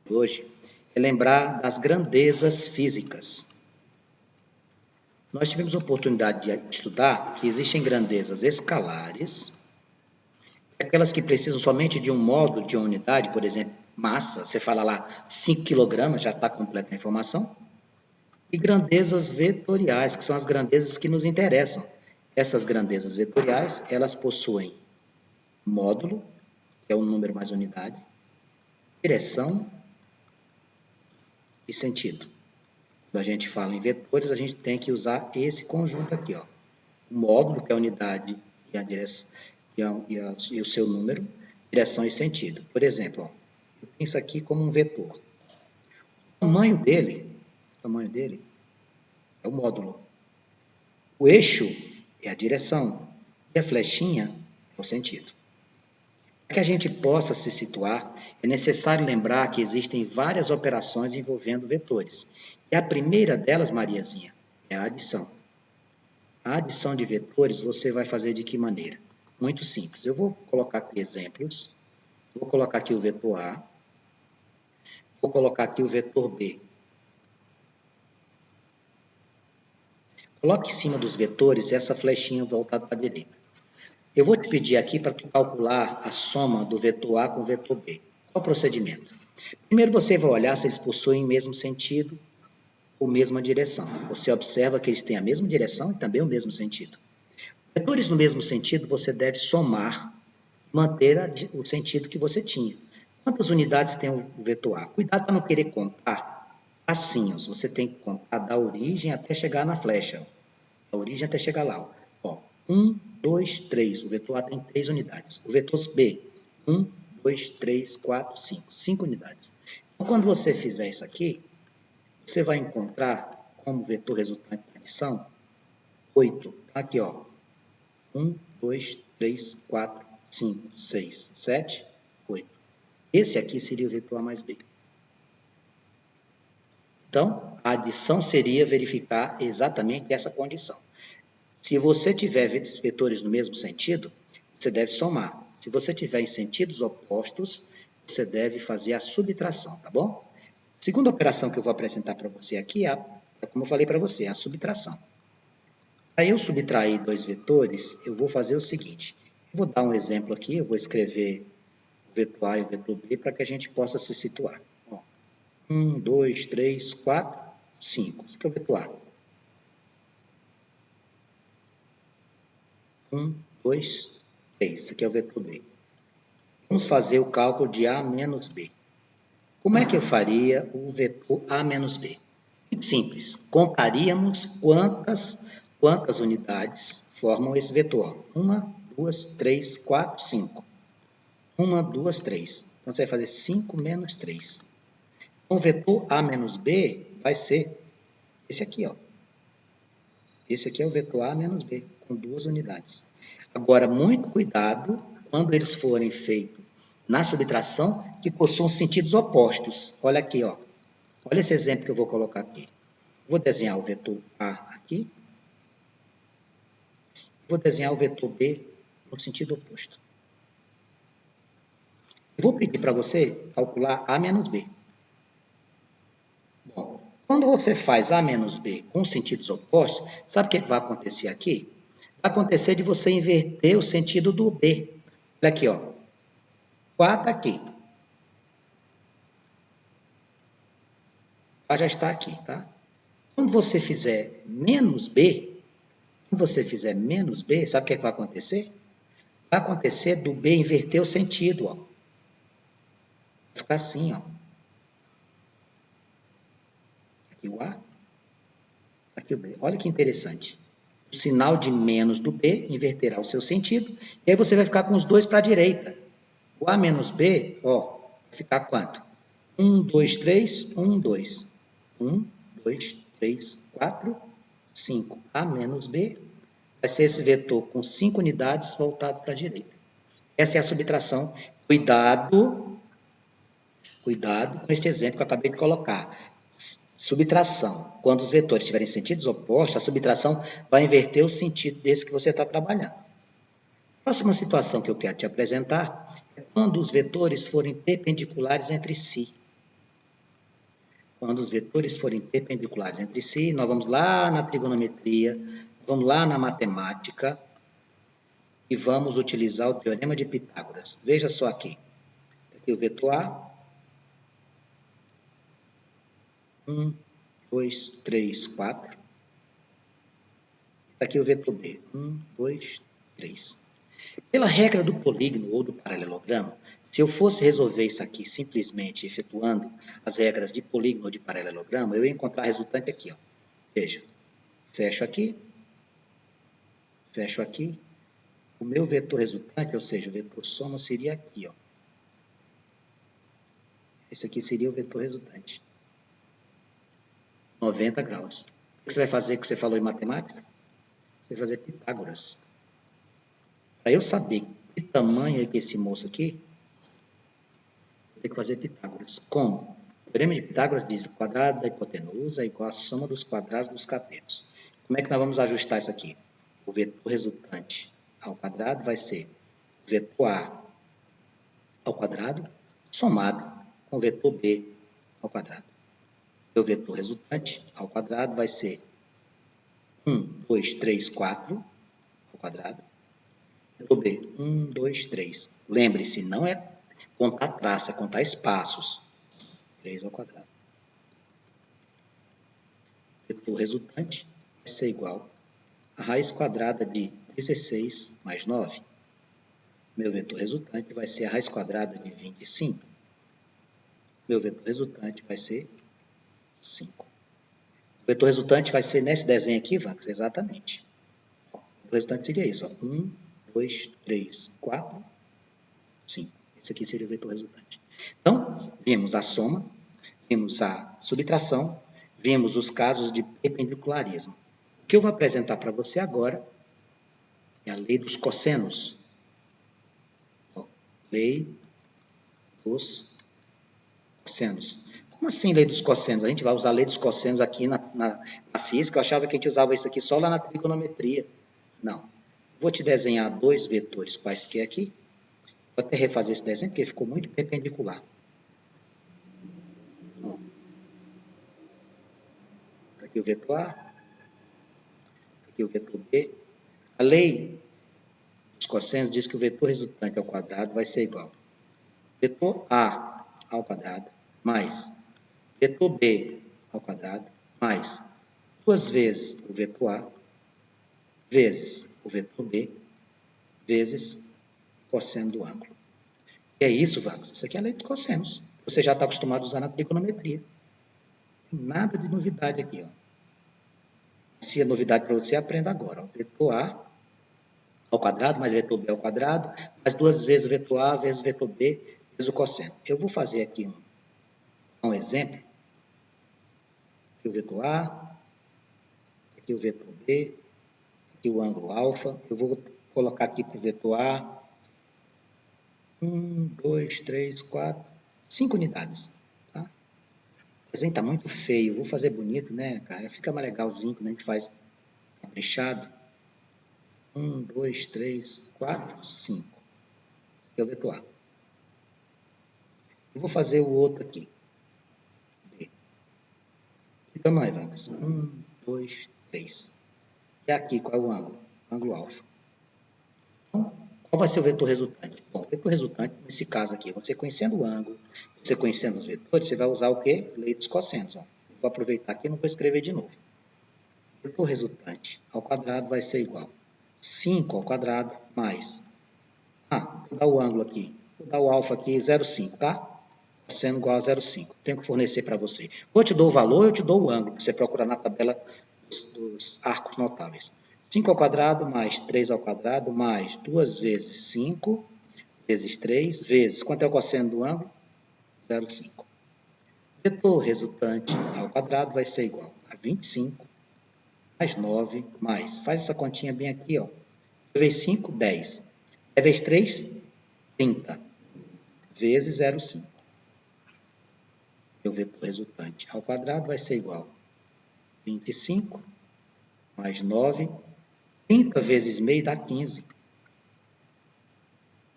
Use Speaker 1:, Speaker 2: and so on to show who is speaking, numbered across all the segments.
Speaker 1: de hoje é lembrar das grandezas físicas. Nós tivemos a oportunidade de estudar que existem grandezas escalares, aquelas que precisam somente de um módulo, de uma unidade, por exemplo, massa, você fala lá 5 kg, já está completa a informação, e grandezas vetoriais, que são as grandezas que nos interessam. Essas grandezas vetoriais, elas possuem módulo, que é o número mais unidade, direção e sentido. Quando a gente fala em vetores, a gente tem que usar esse conjunto aqui, ó. O módulo, que é a unidade e a direção, e o seu número, direção e sentido. Por exemplo, ó, eu tenho isso aqui como um vetor. O tamanho dele é o módulo. O eixo é a direção e a flechinha é o sentido. Para que a gente possa se situar, é necessário lembrar que existem várias operações envolvendo vetores. E a primeira delas, Mariazinha, é a adição. A adição de vetores você vai fazer de que maneira? Muito simples. Eu vou colocar aqui exemplos. Vou colocar aqui o vetor A. Vou colocar aqui o vetor B. Coloque em cima dos vetores essa flechinha voltada para a direita. Eu vou te pedir aqui para tu calcular a soma do vetor A com o vetor B. Qual o procedimento? Primeiro você vai olhar se eles possuem o mesmo sentido ou mesma direção. Você observa que eles têm a mesma direção e também o mesmo sentido. Vetores no mesmo sentido você deve somar, manter o sentido que você tinha. Quantas unidades tem o vetor A? Cuidado para não querer contar passinhos. Você tem que contar da origem até chegar na flecha. Da origem até chegar lá. Ó, 1, 2, 3. O vetor A tem 3 unidades. O vetor B, 1, 2, 3, 4, 5. 5 unidades. Então, quando você fizer isso aqui, você vai encontrar como vetor resultante da adição 8. Aqui, ó. 1, 2, 3, 4, 5, 6, 7, 8. Esse aqui seria o vetor A mais B. Então, a adição seria verificar exatamente essa condição. Se você tiver vetores no mesmo sentido, você deve somar. Se você tiver em sentidos opostos, você deve fazer a subtração, tá bom? A segunda operação que eu vou apresentar para você aqui é, como eu falei para você, a subtração. Para eu subtrair dois vetores, eu vou fazer o seguinte. Eu vou dar um exemplo aqui, eu vou escrever o vetor A e o vetor B para que a gente possa se situar. 1, 2, 3, 4, 5. Esse aqui é o vetor A. 1, 2, 3. Esse aqui é o vetor B. Vamos fazer o cálculo de A menos B. Como é que eu faria o vetor A menos B? Muito simples. Contaríamos quantas unidades formam esse vetor. 1, 2, 3, 4, 5. 1, 2, 3. Então, você vai fazer 5 menos 3. Então, o vetor A menos B vai ser esse aqui, ó. Esse aqui é o vetor A menos B, com 2 unidades. Agora, muito cuidado quando eles forem feitos na subtração, que possuam sentidos opostos. Olha aqui, ó. Olha esse exemplo que eu vou colocar aqui. Vou desenhar o vetor A aqui. Vou desenhar o vetor B no sentido oposto. Eu vou pedir para você calcular A menos B. Bom, quando você faz A menos B com sentidos opostos, sabe o que vai acontecer aqui? Vai acontecer de você inverter o sentido do B. Olha aqui, ó. 4 aqui. A já está aqui, tá? Quando você fizer menos B, sabe o que vai acontecer? Vai acontecer do B inverter o sentido, ó. Vai ficar assim, ó. Aqui o A, aqui o B. Olha que interessante. O sinal de menos do B inverterá o seu sentido, e aí você vai ficar com os dois para a direita. O A menos B, ó, vai ficar quanto? 1, 2, 3, 1, 2. 1, 2, 3, 4, 5. A menos B vai ser esse vetor com 5 unidades voltado para a direita. Essa é a subtração. Cuidado com este exemplo que eu acabei de colocar. Subtração. Quando os vetores tiverem sentidos opostos, a subtração vai inverter o sentido desse que você está trabalhando. A próxima situação que eu quero te apresentar é quando os vetores forem perpendiculares entre si. quando os vetores forem perpendiculares entre si, nós vamos lá na trigonometria, vamos lá na matemática e vamos utilizar o teorema de Pitágoras. Veja só aqui. Aqui o vetor A. 1, 2, 3, 4. Aqui o vetor B. 1, 2, 3. Pela regra do polígono ou do paralelogramo, se eu fosse resolver isso aqui simplesmente efetuando as regras de polígono ou de paralelogramo, eu ia encontrar a resultante aqui. Ó. Veja, fecho aqui. O meu vetor resultante, ou seja, o vetor soma, seria aqui. Ó. Esse aqui seria o vetor resultante. 90 graus. O que você vai fazer que você falou em matemática? Você vai fazer Pitágoras. Para eu saber que tamanho é que esse moço aqui, vou ter que fazer Pitágoras. Como? O teorema de Pitágoras diz que o quadrado da hipotenusa é igual à soma dos quadrados dos catetos. Como é que nós vamos ajustar isso aqui? O vetor resultante ao quadrado vai ser o vetor A ao quadrado somado com o vetor B ao quadrado. O vetor resultante ao quadrado vai ser 1, 2, 3, 4 ao quadrado. Vetor B, 1, 2, 3. Lembre-se, não é contar traço, é contar espaços. 3 ao quadrado. O vetor resultante vai ser igual a raiz quadrada de 16 mais 9. Meu vetor resultante vai ser a raiz quadrada de 25. Meu vetor resultante vai ser 5. O vetor resultante vai ser nesse desenho aqui, Vax? Exatamente. O resultante seria isso. Ó. 1, 2, 3, 4, 5. Esse aqui seria o vetor resultante. Então, vimos a soma, vimos a subtração, vimos os casos de perpendicularismo. O que eu vou apresentar para você agora é a lei dos cossenos. Ó, lei dos cossenos. Como assim lei dos cossenos? A gente vai usar a lei dos cossenos aqui na física. Eu achava que a gente usava isso aqui só lá na trigonometria. Não. Vou te desenhar dois vetores quaisquer aqui. Vou até refazer esse desenho, porque ficou muito perpendicular. Ó. Aqui o vetor A. Aqui o vetor B. A lei dos cossenos diz que o vetor resultante ao quadrado vai ser igual a vetor A ao quadrado mais vetor B ao quadrado mais 2 vezes o vetor A vezes o vetor B vezes cosseno do ângulo. E é isso, Vax. Isso aqui é a lei dos cossenos. Você já está acostumado a usar na trigonometria. Nada de novidade aqui. Ó. Se é novidade para você, aprenda agora. Ó. Vetor A ao quadrado mais vetor B ao quadrado, mais 2 vezes o vetor A vezes o vetor B vezes o cosseno. Eu vou fazer aqui um exemplo. Aqui o vetor A, aqui o vetor B, aqui o ângulo alfa. Eu vou colocar aqui para o vetor A 1, 2, 3, 4, 5 unidades. Tá? O desenho está muito feio. Vou fazer bonito, né, cara? Fica mais legalzinho quando a gente faz caprichado. 1, 2, 3, 4, 5. Aqui é o vetor A. Eu vou fazer o outro aqui. B. Que tamanho, Vax? 1, 2, 3. E aqui, qual é o ângulo? Ângulo alfa. Então, qual vai ser o vetor resultante? Bom, o vetor resultante, nesse caso aqui, você conhecendo o ângulo, você conhecendo os vetores, você vai usar o quê? Lei dos cossenos. Ó. Vou aproveitar aqui e não vou escrever de novo. O vetor resultante ao quadrado vai ser igual a 5 ao quadrado mais... vou dar o ângulo aqui. Vou dar o alfa aqui, 0,5, tá? Cosseno igual a 0,5. Tenho que fornecer para você. Ou eu te dou o valor, ou eu te dou o ângulo, para você procurar na tabela dos arcos notáveis. 5 ao quadrado mais 3 ao quadrado mais 2 vezes 5 vezes 3 vezes... Quanto é o cosseno do ângulo? 0,5. Vetor resultante ao quadrado vai ser igual a 25 mais 9 mais... Faz essa continha bem aqui, ó. 2 vezes 5, 10. 10 vezes 3, 30. Vezes 0,5. O vetor resultante ao quadrado vai ser igual a 25 mais 9. 30 vezes meio dá 15. O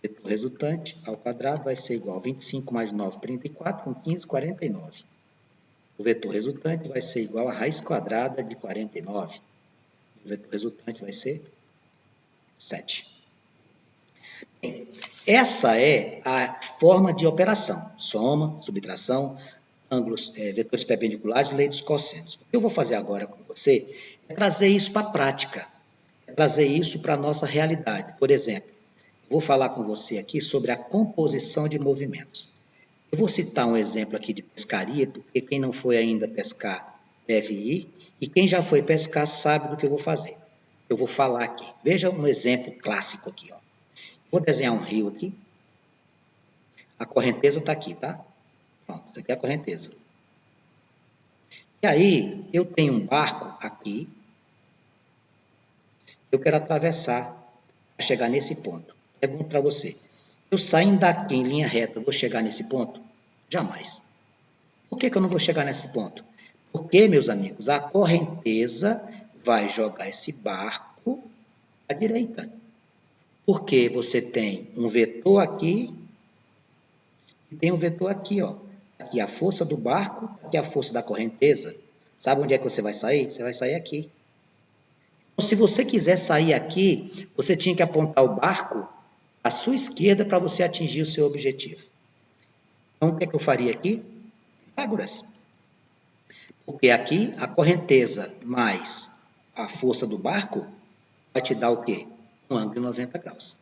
Speaker 1: vetor resultante ao quadrado vai ser igual a 25 mais 9, 34, com 15, 49. O vetor resultante vai ser igual a raiz quadrada de 49. O vetor resultante vai ser 7. Bem, essa é a forma de operação. Soma, subtração, ângulos, vetores perpendiculares e lei dos cossenos. O que eu vou fazer agora com você é trazer isso para a prática. É trazer isso para a nossa realidade. Por exemplo, vou falar com você aqui sobre a composição de movimentos. Eu vou citar um exemplo aqui de pescaria, porque quem não foi ainda pescar deve ir, e quem já foi pescar sabe do que eu vou fazer. Eu vou falar aqui. Veja um exemplo clássico aqui. Ó. Vou desenhar um rio aqui. A correnteza está aqui, tá? Pronto, isso aqui é a correnteza. E aí, eu tenho um barco aqui. Eu quero atravessar para chegar nesse ponto. Pergunto para você. Eu saindo daqui em linha reta, vou chegar nesse ponto? Jamais. Por que eu não vou chegar nesse ponto? Porque, meus amigos, a correnteza vai jogar esse barco à direita. Porque você tem um vetor aqui e tem um vetor aqui, ó. Aqui a força do barco, aqui a força da correnteza. Sabe onde é que você vai sair? Você vai sair aqui. Então, se você quiser sair aqui, você tinha que apontar o barco à sua esquerda para você atingir o seu objetivo. Então, o que é que eu faria aqui? Pitágoras. Porque aqui a correnteza mais a força do barco vai te dar o quê? Um ângulo de 90 graus.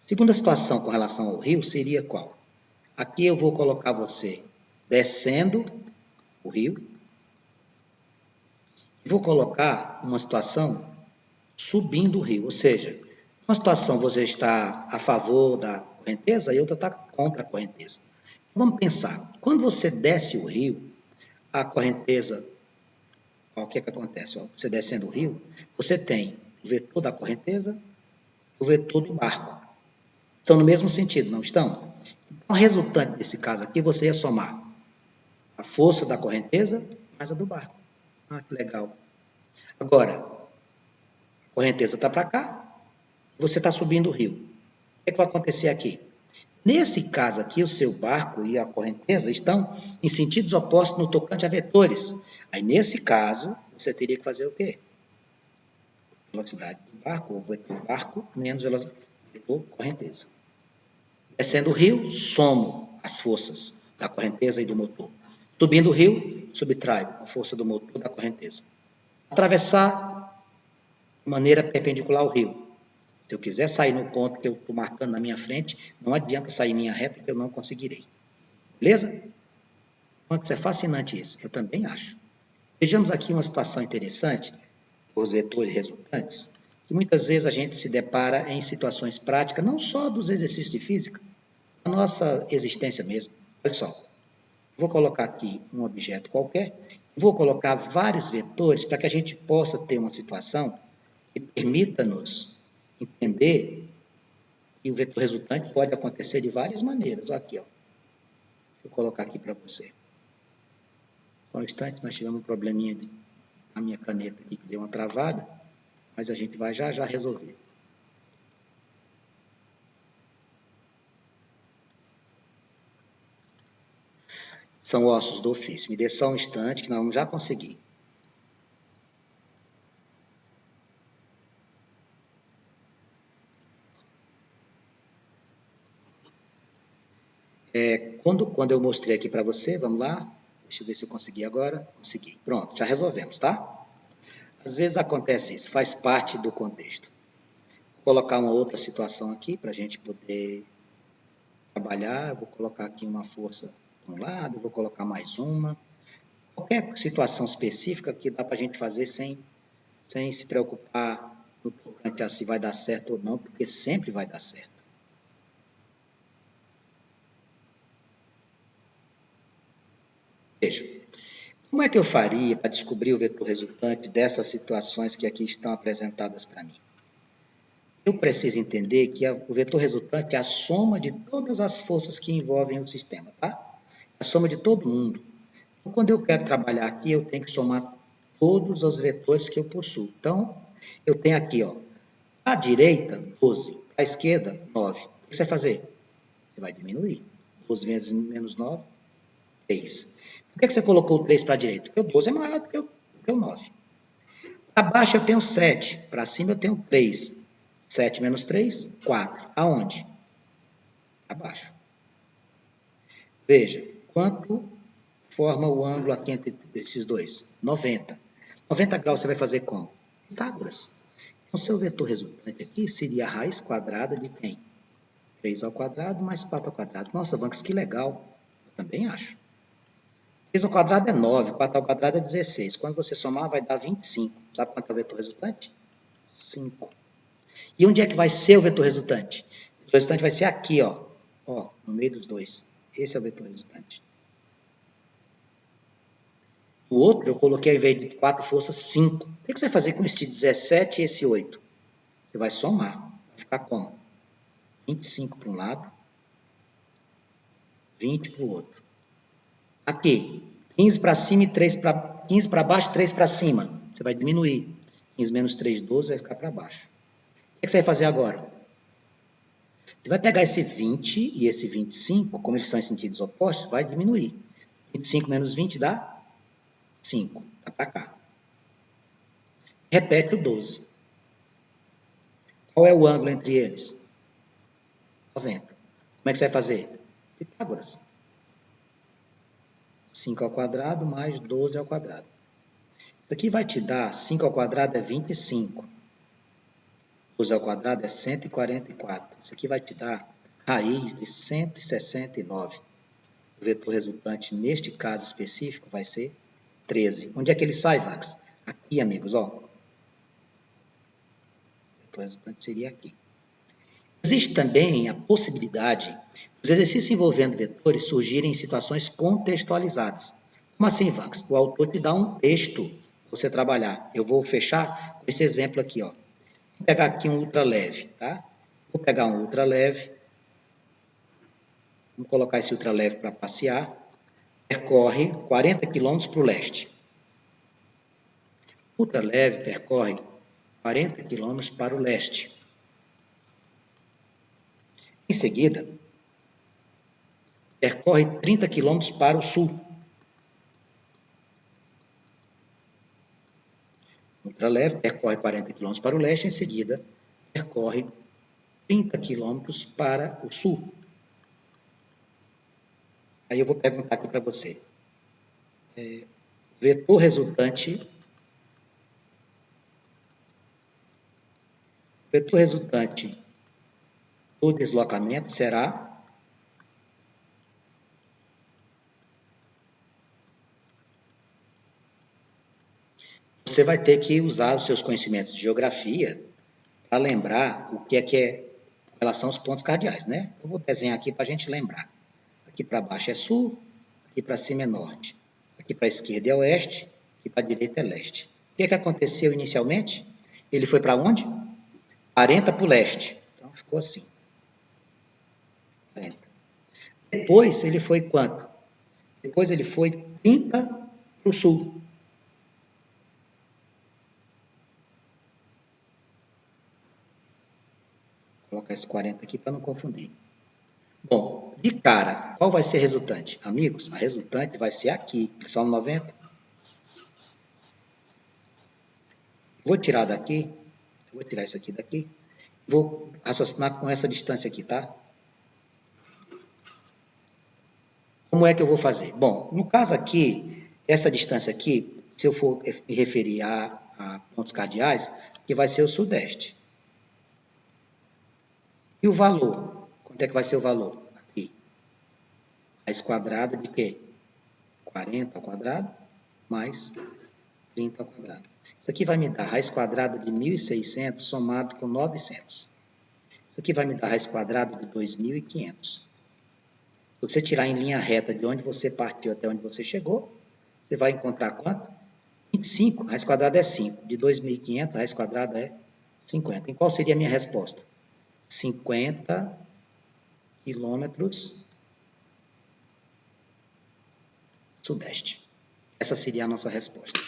Speaker 1: Segunda situação com relação ao rio seria qual? Aqui eu vou colocar você descendo o rio e vou colocar uma situação subindo o rio, ou seja, uma situação você está a favor da correnteza e outra está contra a correnteza. Vamos pensar, quando você desce o rio, a correnteza, ó, o que é que acontece? Ó, você descendo o rio, você tem o vetor da correnteza e o vetor do barco. Estão no mesmo sentido, não estão? Então, o resultante desse caso aqui, você ia somar a força da correnteza mais a do barco. Ah, que legal. Agora, a correnteza está para cá, você está subindo o rio. O que é que vai acontecer aqui? Nesse caso aqui, o seu barco e a correnteza estão em sentidos opostos no tocante a vetores. Aí, nesse caso, você teria que fazer o quê? Velocidade do barco, ou vetor barco, menos velocidade vetor correnteza. Descendo o rio, somo as forças da correnteza e do motor. Subindo o rio, subtraio a força do motor da correnteza. Atravessar de maneira perpendicular ao rio. Se eu quiser sair no ponto que eu estou marcando na minha frente, não adianta sair em linha reta que eu não conseguirei. Beleza? Quanto é fascinante isso? Eu também acho. Vejamos aqui uma situação interessante, os vetores resultantes, que muitas vezes a gente se depara em situações práticas, não só dos exercícios de física, da nossa existência mesmo. Olha só, vou colocar aqui um objeto qualquer, vou colocar vários vetores para que a gente possa ter uma situação que permita-nos entender que o vetor resultante pode acontecer de várias maneiras. Olha aqui, ó. Vou colocar aqui para você. Só um instante, nós tivemos um probleminha na minha caneta aqui que deu uma travada, mas a gente vai já resolver. São ossos do ofício. Me dê só um instante que nós vamos já conseguir. Quando eu mostrei aqui para você, vamos lá, deixa eu ver se eu consegui agora. Consegui. Pronto, já resolvemos, tá? Às vezes acontece isso, faz parte do contexto. Vou colocar uma outra situação aqui para a gente poder trabalhar. Eu vou colocar aqui uma força de um lado, vou colocar mais uma. Qualquer situação específica que dá para a gente fazer sem se preocupar no tocante a se vai dar certo ou não, porque sempre vai dar certo. Veja, como é que eu faria para descobrir o vetor resultante dessas situações que aqui estão apresentadas para mim? Eu preciso entender que o vetor resultante é a soma de todas as forças que envolvem o sistema, tá? A soma de todo mundo. Então, quando eu quero trabalhar aqui, eu tenho que somar todos os vetores que eu possuo. Então, eu tenho aqui, ó, à direita, 12, à esquerda, 9. O que você vai fazer? Você vai diminuir. 12 vezes menos 9, 3. Por que você colocou o 3 para a direita? Porque o 12 é maior do que o 9. Para baixo eu tenho 7, para cima eu tenho 3. 7 menos 3, 4. Aonde? Abaixo. Veja, quanto forma o ângulo aqui entre esses dois? 90. 90 graus você vai fazer como? Pitágoras. Então, seu vetor resultante aqui seria a raiz quadrada de quem? 3 ao quadrado mais 4 ao quadrado. Nossa, Vanks, que legal. Eu também acho. 3 ao quadrado é 9, 4 ao quadrado é 16. Quando você somar, vai dar 25. Sabe quanto é o vetor resultante? 5. E onde é que vai ser o vetor resultante? O vetor resultante vai ser aqui, ó, no meio dos dois. Esse é o vetor resultante. O outro, eu coloquei ao invés de 4 forças, 5. O que você vai fazer com esse 17 e esse 8? Você vai somar. Vai ficar como? 25 para um lado, 20 para o outro. Aqui, 15 para cima e 3 para... 15 para baixo e 3 para cima. Você vai diminuir. 15 menos 3, 12, vai ficar para baixo. O que você vai fazer agora? Você vai pegar esse 20 e esse 25, como eles são em sentidos opostos, vai diminuir. 25 menos 20 dá 5. Dá para cá. Repete o 12. Qual é o ângulo entre eles? 90. Como é que você vai fazer? Pitágoras. 5 ao quadrado mais 12 ao quadrado. Isso aqui vai te dar, 5 ao quadrado é 25. 12 ao quadrado é 144. Isso aqui vai te dar raiz de 169. O vetor resultante, neste caso específico, vai ser 13. Onde é que ele sai, Vax? Aqui, amigos, ó. O vetor resultante seria aqui. Existe também a possibilidade dos exercícios envolvendo vetores surgirem em situações contextualizadas. Como assim, Vax? O autor te dá um texto para você trabalhar. Eu vou fechar com esse exemplo aqui, ó. Vou pegar aqui um ultraleve, tá? Vou pegar um ultraleve. Vamos colocar esse ultraleve para passear. Percorre 40 km para o leste. O ultraleve percorre 40 km para o leste. Em seguida, percorre 30 km para o sul. O ultraleve percorre 40 km para o leste, em seguida, percorre 30 km para o sul. Aí eu vou perguntar aqui para você. Vetor resultante do deslocamento será você vai ter que usar os seus conhecimentos de geografia para lembrar o que é em relação aos pontos cardeais, né? Eu vou desenhar aqui para a gente lembrar. Aqui para baixo é sul, aqui para cima é norte. Aqui para a esquerda é oeste, aqui para a direita é leste. O que aconteceu inicialmente? Ele foi para onde? 40 para o leste. Então, ficou assim. 40. Depois, ele foi quanto? Depois, ele foi 30 para o sul. Vou colocar esse 40 aqui para não confundir. Bom, de cara, qual vai ser a resultante? Amigos, a resultante vai ser aqui, só no 90. Vou tirar daqui, vou tirar isso aqui daqui, vou raciocinar com essa distância aqui, tá? Como é que eu vou fazer? Bom, no caso aqui, essa distância aqui, se eu for me referir a pontos cardeais, que vai ser o sudeste. E o valor? Quanto é que vai ser o valor? Aqui. Raiz quadrada de quê? 40 ao quadrado mais 30 ao quadrado. Isso aqui vai me dar raiz quadrada de 1.600 somado com 900. Isso aqui vai me dar raiz quadrada de 2.500. Se você tirar em linha reta de onde você partiu até onde você chegou, você vai encontrar quanto? 25. Raiz quadrada é 5. De 2.500, raiz quadrada é 50. E qual seria a minha resposta? 50 quilômetros sudeste. Essa seria a nossa resposta.